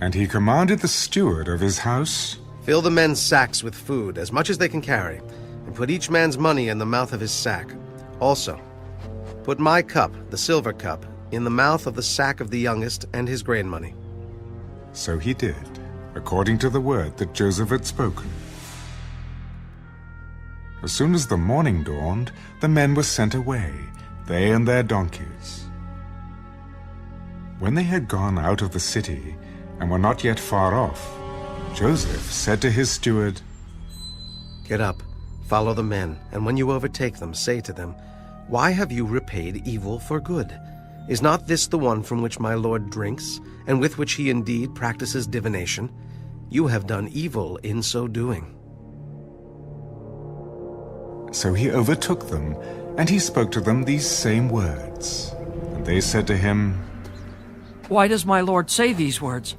And he commanded the steward of his house, Fill the men's sacks with food, as much as they can carry, and put each man's money in the mouth of his sack. Also, put my cup, the silver cup, in the mouth of the sack of the youngest and his grain money. So he did, according to the word that Joseph had spoken. As soon as the morning dawned, the men were sent away, they and their donkeys. When they had gone out of the city and were not yet far off, Joseph said to his steward, Get up, follow the men, and when you overtake them, say to them, Why have you repaid evil for good? Is not this the one from which my lord drinks, and with which he indeed practices divination? You have done evil in so doing. So he overtook them, and he spoke to them these same words. And they said to him, Why does my lord say these words?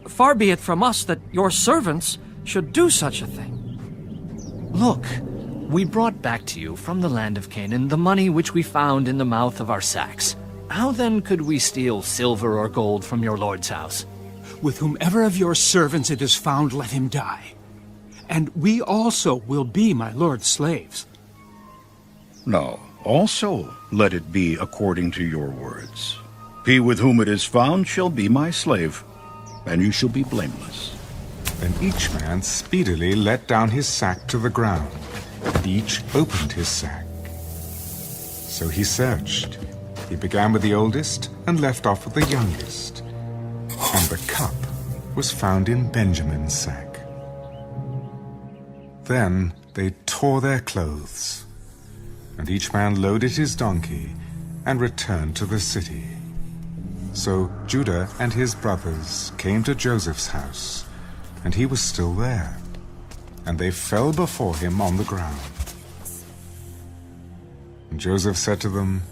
Far be it from us that your servants should do such a thing. Look, we brought back to you from the land of Canaan the money which we found in the mouth of our sacks. How then could we steal silver or gold from your lord's house? With whomever of your servants it is found, let him die. And we also will be my lord's slaves. No, also let it be according to your words. He with whom it is found shall be my slave, and you shall be blameless. Then each man speedily let down his sack to the ground, and each opened his sack. So he searched. He began with the oldest and left off with the youngest. And the cup was found in Benjamin's sack. Then they tore their clothes, and each man loaded his donkey and returned to the city. So Judah and his brothers came to Joseph's house, and he was still there, and they fell before him on the ground. And Joseph said to them,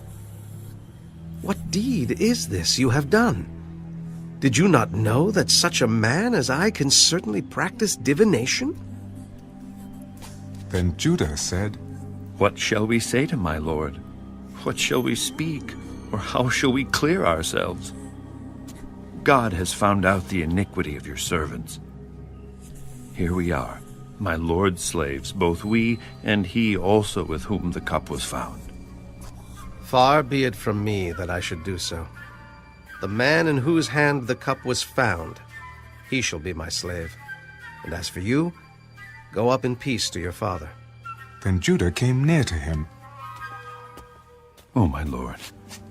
What deed is this you have done? Did you not know that such a man as I can certainly practice divination? Then Judah said, What shall we say to my lord? What shall we speak? Or how shall we clear ourselves? God has found out the iniquity of your servants. Here we are, my lord's slaves, both we and he also with whom the cup was found. Far be it from me that I should do so. The man in whose hand the cup was found, he shall be my slave. And as for you, go up in peace to your father. Then Judah came near to him. O my lord,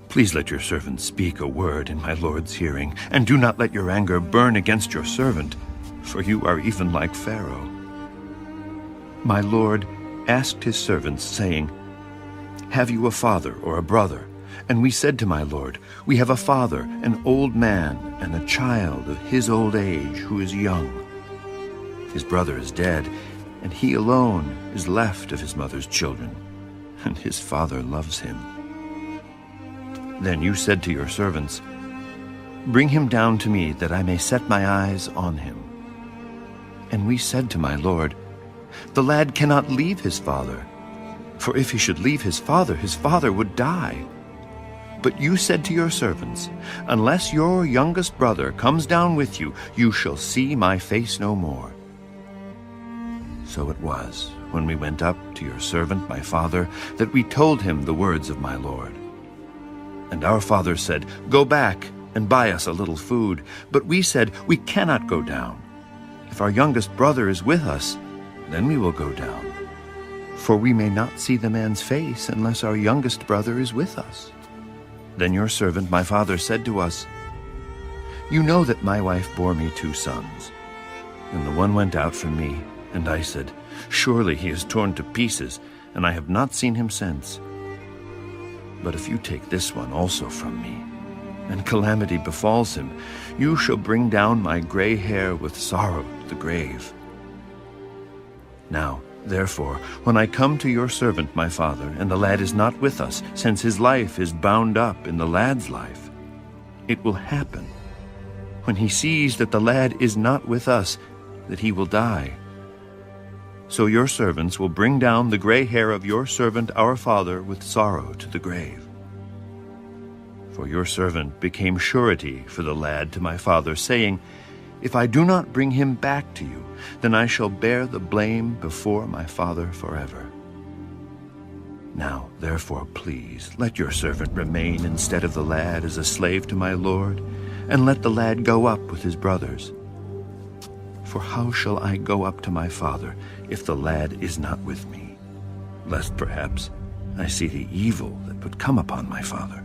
please let your servant speak a word in my lord's hearing, and do not let your anger burn against your servant, for you are even like Pharaoh. My lord asked his servants, saying, Have you a father or a brother? And we said to my lord, We have a father, an old man, and a child of his old age who is young. His brother is dead, and he alone is left of his mother's children, and his father loves him. Then you said to your servants, Bring him down to me, that I may set my eyes on him. And we said to my lord, The lad cannot leave his father, for if he should leave his father would die. But you said to your servants, Unless your youngest brother comes down with you, you shall see my face no more. So it was, when we went up to your servant my father, that we told him the words of my lord. And our father said, Go back and buy us a little food. But we said, We cannot go down. If our youngest brother is with us, then we will go down. For we may not see the man's face unless our youngest brother is with us. Then your servant my father said to us, You know that my wife bore me 2 sons. And the one went out from me, and I said, Surely he is torn to pieces, and I have not seen him since. But if you take this one also from me, and calamity befalls him, you shall bring down my gray hair with sorrow to the grave. Now, therefore, when I come to your servant my father, and the lad is not with us, since his life is bound up in the lad's life, it will happen, when he sees that the lad is not with us, that he will die. So your servants will bring down the gray hair of your servant our father with sorrow to the grave. For your servant became surety for the lad to my father, saying, If I do not bring him back to you, then I shall bear the blame before my father forever. Now, therefore, please, let your servant remain instead of the lad as a slave to my lord, and let the lad go up with his brothers. For how shall I go up to my father if the lad is not with me? Lest perhaps I see the evil that would come upon my father.